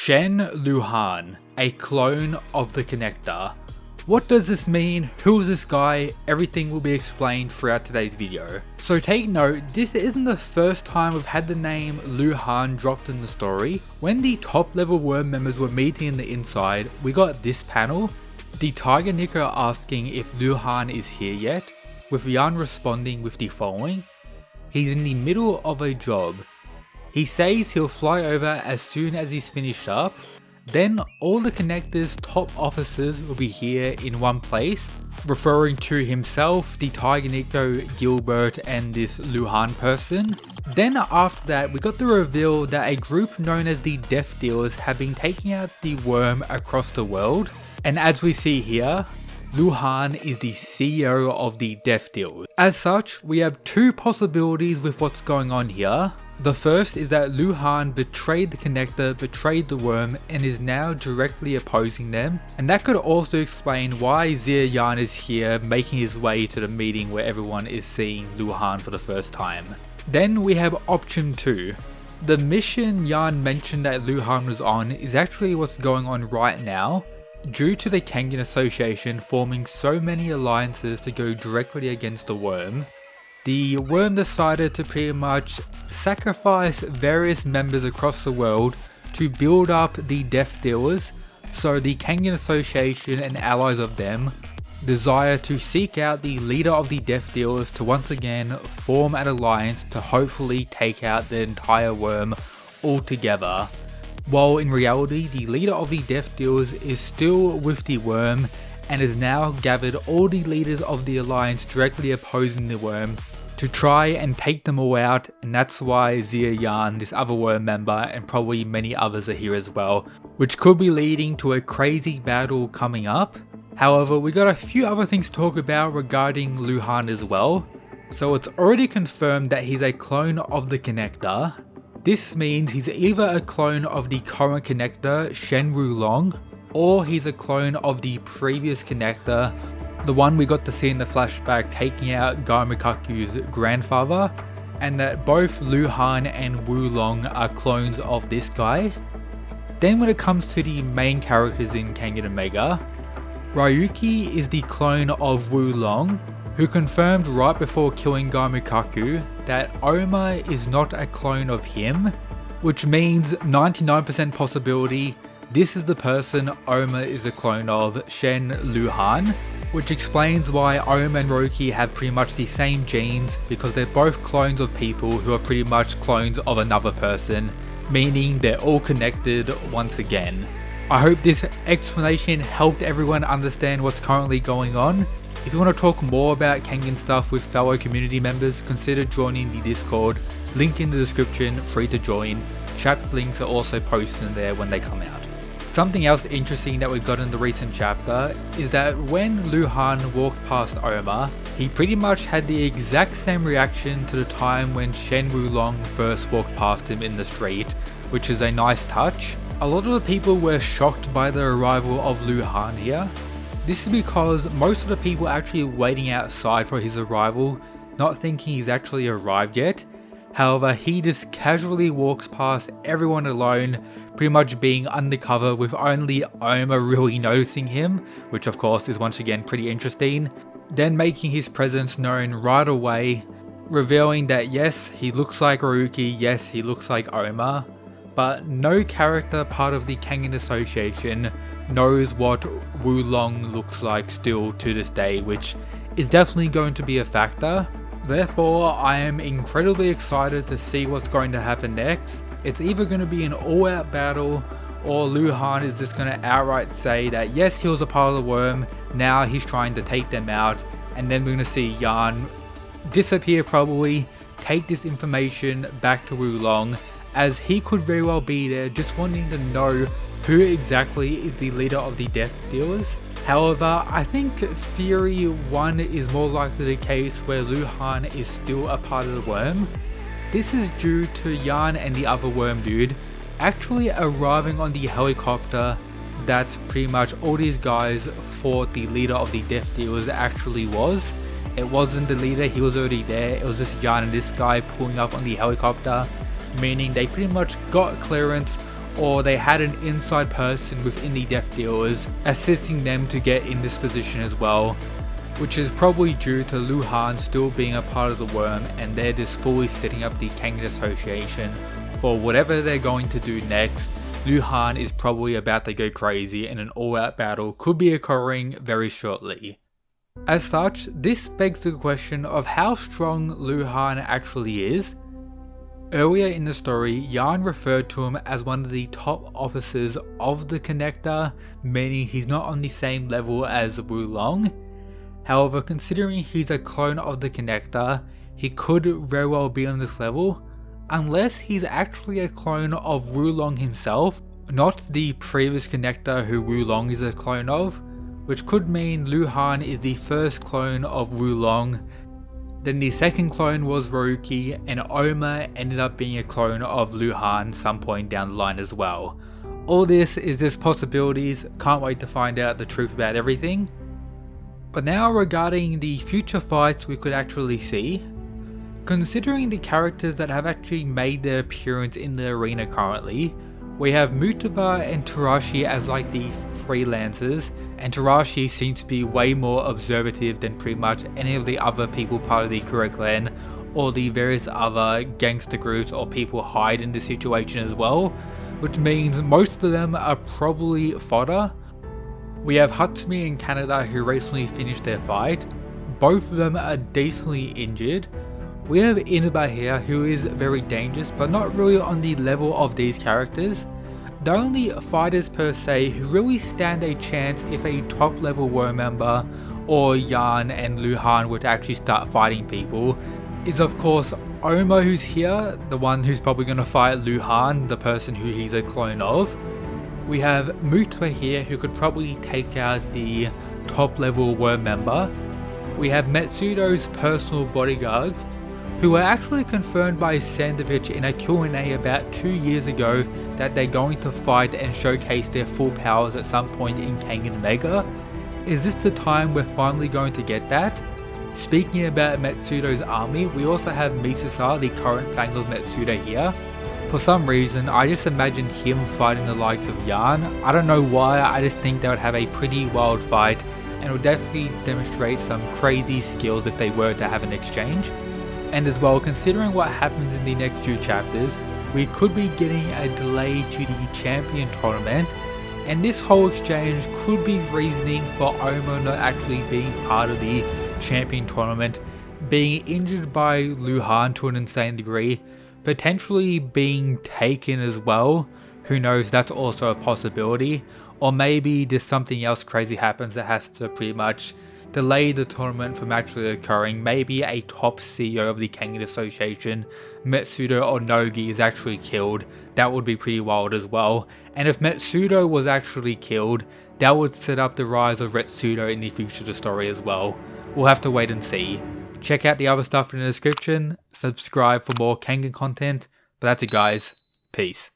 Shen Luhan, a clone of the Connector. What does this mean? Who is this guy? Everything will be explained throughout today's video. So take note, this isn't the first time we've had the name Luhan dropped in the story. When the top level worm members were meeting in the inside, we got this panel. The Tiger Nicker asking if Luhan is here yet, with Yan responding with the following. He's in the middle of a job. He says he'll fly over as soon as he's finished up. Then all the Connector's top officers will be here in one place, referring to himself, the Tiger Nico, Gilbert and this Luhan person. Then after that we got the reveal that a group known as the Death Dealers have been taking out the worm across the world. And as we see here, Luhan is the CEO of the Death Dealers. As such, we have two possibilities with what's going on here. The first is that Luhan betrayed the Connector, betrayed the worm, and is now directly opposing them. And that could also explain why Zia Yan is here, making his way to the meeting where everyone is seeing Luhan for the first time. Then we have option 2. The mission Yan mentioned that Luhan was on is actually what's going on right now. Due to the Kengan Association forming so many alliances to go directly against the worm, the worm decided to pretty much sacrifice various members across the world to build up the Death Dealers, so the Kengan Association and allies of them desire to seek out the leader of the Death Dealers to once again form an alliance to hopefully take out the entire worm altogether. While in reality, the leader of the Death Dealers is still with the worm and has now gathered all the leaders of the alliance directly opposing the worm to try and take them all out, and that's why Zia Yan, this other worm member, and probably many others are here as well, which could be leading to a crazy battle coming up. However, we got a few other things to talk about regarding Luhan as well. So it's already confirmed that he's a clone of the Connector. This means he's either a clone of the current Connector, Shen Wulong, or he's a clone of the previous Connector, the one we got to see in the flashback taking out Gaimikaku's grandfather, and that both Luhan and Wulong are clones of this guy. Then when it comes to the main characters in Kengan Omega, Ryuki is the clone of Wulong, who confirmed right before killing Gaimikaku that Ohma is not a clone of him, which means 99% possibility this is the person Ohma is a clone of, Shen Luhan, which explains why Ohma and Roki have pretty much the same genes, because they're both clones of people who are pretty much clones of another person, meaning they're all connected once again. I hope this explanation helped everyone understand what's currently going on. If you want to talk more about Kengan stuff with fellow community members, consider joining the Discord, link in the description, free to join. Chapter links are also posted in there when they come out. Something else interesting that we got in the recent chapter is that when Luhan walked past Ohma, he pretty much had the exact same reaction to the time when Shen Wulong first walked past him in the street, which is a nice touch. A lot of the people were shocked by the arrival of Luhan here. This is because most of the people actually waiting outside for his arrival, not thinking he's actually arrived yet. However, he just casually walks past everyone alone, pretty much being undercover with only Ohma really noticing him, which of course is once again pretty interesting. Then making his presence known right away, revealing that yes, he looks like Ryuki, yes, he looks like Ohma, but no character part of the Kengan Association knows what Wulong looks like still to this day, which is definitely going to be a factor. Therefore, I am incredibly excited to see what's going to happen next. It's either going to be an all-out battle, or Luhan is just going to outright say that yes, he was a part of the worm, now he's trying to take them out, and then we're going to see Yan disappear probably, take this information back to Wulong, as he could very well be there just wanting to know who exactly is the leader of the Death Dealers. However, I think theory 1 is more likely the case where Luhan is still a part of the worm. This is due to Yan and the other worm dude actually arriving on the helicopter that pretty much all these guys thought the leader of the Death Dealers actually was. It wasn't the leader, he was already there, it was just Yan and this guy pulling up on the helicopter, meaning they pretty much got clearance or they had an inside person within the death dealers assisting them to get in this position as well, which is probably due to Lu Han still being a part of the worm and they're just fully setting up the Kengan Association for whatever they're going to do next. Lu Han is probably about to go crazy and an all-out battle could be occurring very shortly. As such, this begs the question of how strong Lu Han actually is. Earlier in the story, Yan referred to him as one of the top officers of the Connector, meaning he's not on the same level as Wulong. However, considering he's a clone of the Connector, he could very well be on this level, unless he's actually a clone of Wulong himself, not the previous Connector who Wulong is a clone of, which could mean Lu Han is the first clone of Wulong. Then the second clone was Ryuki, and Ohma ended up being a clone of Lu Han some point down the line as well. All this is just possibilities, can't wait to find out the truth about everything. But now regarding the future fights we could actually see, considering the characters that have actually made their appearance in the arena currently, we have Mutaba and Tarashi as like the freelancers, and Tarashi seems to be way more observative than pretty much any of the other people part of the Kura clan or the various other gangster groups or people hide in the situation as well, which means most of them are probably fodder. We have Hatsumi and Canada who recently finished their fight. Both of them are decently injured. We have Inaba here who is very dangerous but not really on the level of these characters. The only fighters per se who really stand a chance if a top level worm member or Yan and Lu Han were to actually start fighting people is of course Ohma, who's here, the one who's probably going to fight Lu Han, the person who he's a clone of. We have Mutaba here who could probably take out the top level worm member. We have Metsudo's personal bodyguards, who were actually confirmed by Sandovich in a Q&A about 2 years ago that they're going to fight and showcase their full powers at some point in Kengan Mega. Is this the time we're finally going to get that? Speaking about Metsudo's army, we also have Misasa, the current Fang of Metsudo here. For some reason, I just imagine him fighting the likes of Yan. I don't know why, I just think they would have a pretty wild fight and would definitely demonstrate some crazy skills if they were to have an exchange. And as well, considering what happens in the next few chapters, we could be getting a delay to the champion tournament, and this whole exchange could be reasoning for Ohma not actually being part of the champion tournament, being injured by Lu Han to an insane degree, potentially being taken as well, who knows, that's also a possibility, or maybe just something else crazy happens that has to pretty much delay the tournament from actually occurring. Maybe a top CEO of the Kengan Association, Metsudo or Nogi, is actually killed. That would be pretty wild as well. And if Metsudo was actually killed, that would set up the rise of Retsudo in the future of the story as well. We'll have to wait and see. Check out the other stuff in the description, subscribe for more Kengan content, but that's it guys, peace.